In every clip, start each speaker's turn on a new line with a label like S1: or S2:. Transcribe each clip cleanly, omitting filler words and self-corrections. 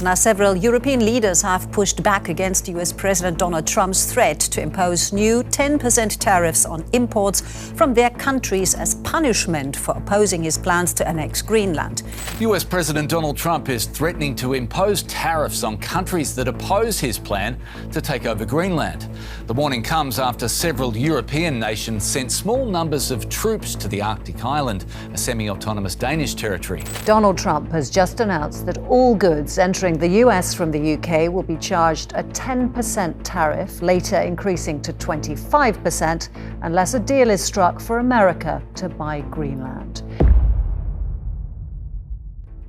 S1: tariffs. Now, several European leaders have pushed back against US President Donald Trump's threat to impose new 10% tariffs on imports from their countries as punishment for opposing his plans to annex Greenland.
S2: US President Donald Trump is threatening to impose tariffs on countries that oppose his plan to take over Greenland. The warning comes after several European nations sent small numbers of troops to the Arctic island, a semi-autonomous Danish territory.
S3: Donald Trump has just announced that all goods entering the US from the UK will be charged a 10% tariff, later increasing to 25% unless a deal is struck for America to buy Greenland.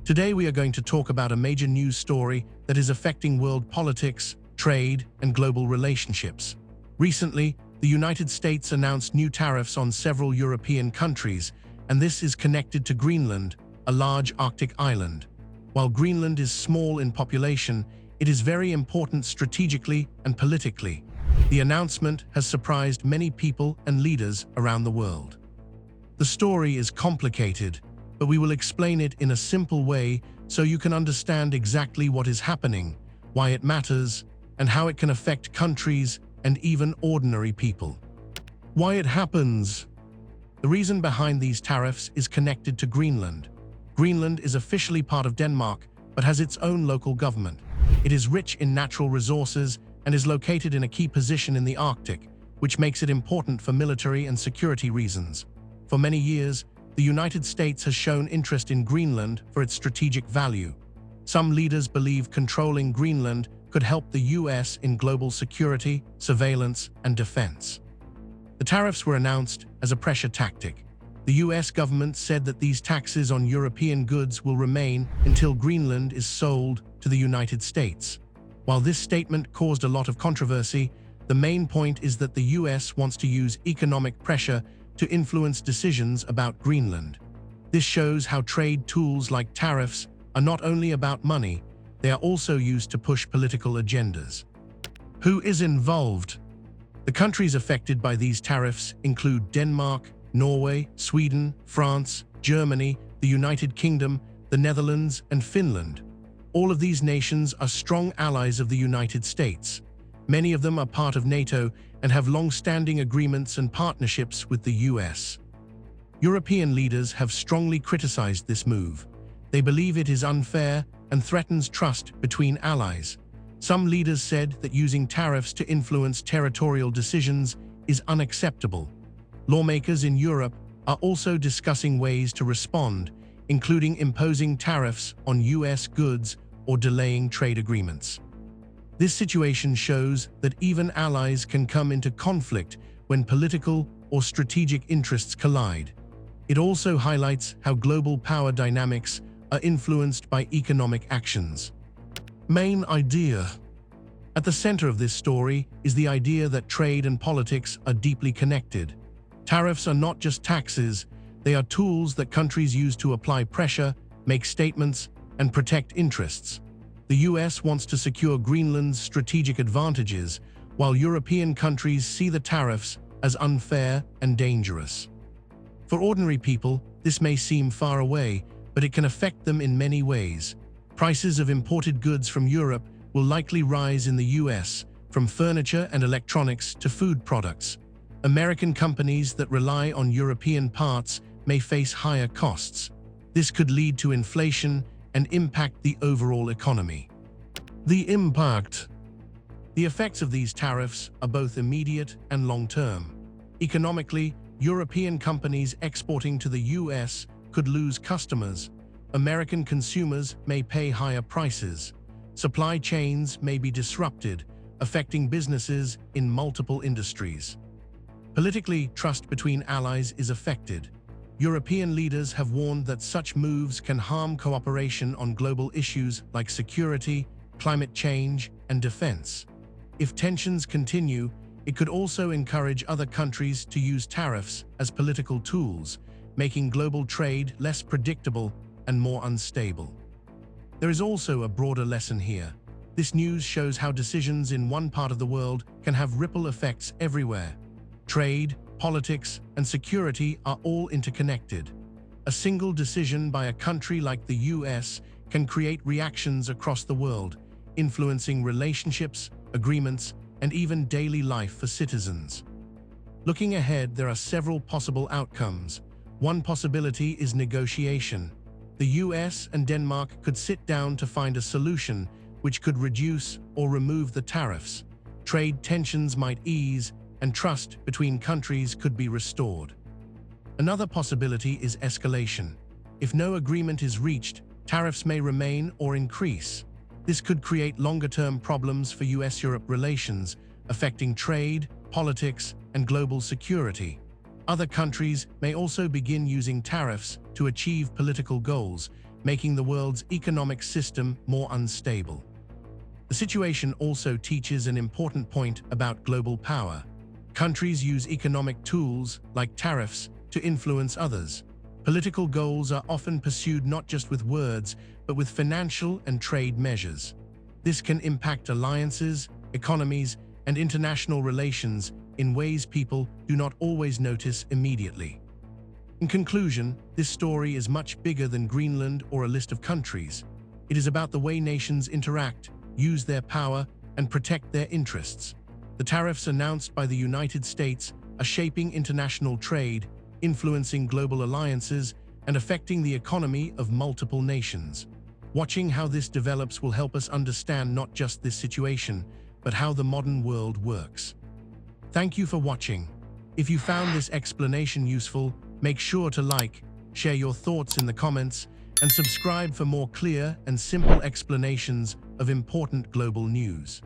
S4: Today we are going to talk about a major news story that is affecting world politics, trade, and global relationships. Recently, the United States announced new tariffs on several European countries, and this is connected to Greenland, a large Arctic island. While Greenland is small in population, it is very important strategically and politically. The announcement has surprised many people and leaders around the world. The story is complicated, but we will explain it in a simple way so you can understand exactly what is happening, why it matters, and how it can affect countries and even ordinary people. Why it happens. The reason behind these tariffs is connected to Greenland. Greenland is officially part of Denmark, but has its own local government. It is rich in natural resources and is located in a key position in the Arctic, which makes it important for military and security reasons. For many years, the United States has shown interest in Greenland for its strategic value. Some leaders believe controlling Greenland could help the US in global security, surveillance, and defense. The tariffs were announced as a pressure tactic. The US government said that these taxes on European goods will remain until Greenland is sold to the United States. While this statement caused a lot of controversy, the main point is that the US wants to use economic pressure to influence decisions about Greenland. This shows how trade tools like tariffs are not only about money, they are also used to push political agendas. Who is involved? The countries affected by these tariffs include Denmark, Norway, Sweden, France, Germany, the United Kingdom, the Netherlands, and Finland. All of these nations are strong allies of the United States. Many of them are part of NATO and have long-standing agreements and partnerships with the US. European leaders have strongly criticized this move. They believe it is unfair and threatens trust between allies. Some leaders said that using tariffs to influence territorial decisions is unacceptable. Lawmakers in Europe are also discussing ways to respond, including imposing tariffs on US goods or delaying trade agreements. This situation shows that even allies can come into conflict when political or strategic interests collide. It also highlights how global power dynamics are influenced by economic actions. Main idea. At the center of this story is the idea that trade and politics are deeply connected. Tariffs are not just taxes, they are tools that countries use to apply pressure, make statements, and protect interests. The US wants to secure Greenland's strategic advantages, while European countries see the tariffs as unfair and dangerous. For ordinary people, this may seem far away, but it can affect them in many ways. Prices of imported goods from Europe will likely rise in the US, from furniture and electronics to food products. American companies that rely on European parts may face higher costs. This could lead to inflation and impact the overall economy. The impact. The effects of these tariffs are both immediate and long-term. Economically, European companies exporting to the US could lose customers. American consumers may pay higher prices. Supply chains may be disrupted, affecting businesses in multiple industries. Politically, trust between allies is affected. European leaders have warned that such moves can harm cooperation on global issues like security, climate change, and defense. If tensions continue, it could also encourage other countries to use tariffs as political tools, making global trade less predictable and more unstable. There is also a broader lesson here. This news shows how decisions in one part of the world can have ripple effects everywhere. Trade, politics, and security are all interconnected. A single decision by a country like the US can create reactions across the world, influencing relationships, agreements, and even daily life for citizens. Looking ahead, there are several possible outcomes. One possibility is negotiation. The US and Denmark could sit down to find a solution which could reduce or remove the tariffs. Trade tensions might ease, and trust between countries could be restored. Another possibility is escalation. If no agreement is reached, tariffs may remain or increase. This could create longer-term problems for US-Europe relations, affecting trade, politics, and global security. Other countries may also begin using tariffs to achieve political goals, making the world's economic system more unstable. The situation also teaches an important point about global power. Countries use economic tools, like tariffs, to influence others. Political goals are often pursued not just with words, but with financial and trade measures. This can impact alliances, economies, and international relations in ways people do not always notice immediately. In conclusion, this story is much bigger than Greenland or a list of countries. It is about the way nations interact, use their power, and protect their interests. The tariffs announced by the United States are shaping international trade, influencing global alliances, and affecting the economy of multiple nations. Watching how this develops will help us understand not just this situation, but how the modern world works. Thank you for watching. If you found this explanation useful, make sure to like, share your thoughts in the comments, and subscribe for more clear and simple explanations of important global news.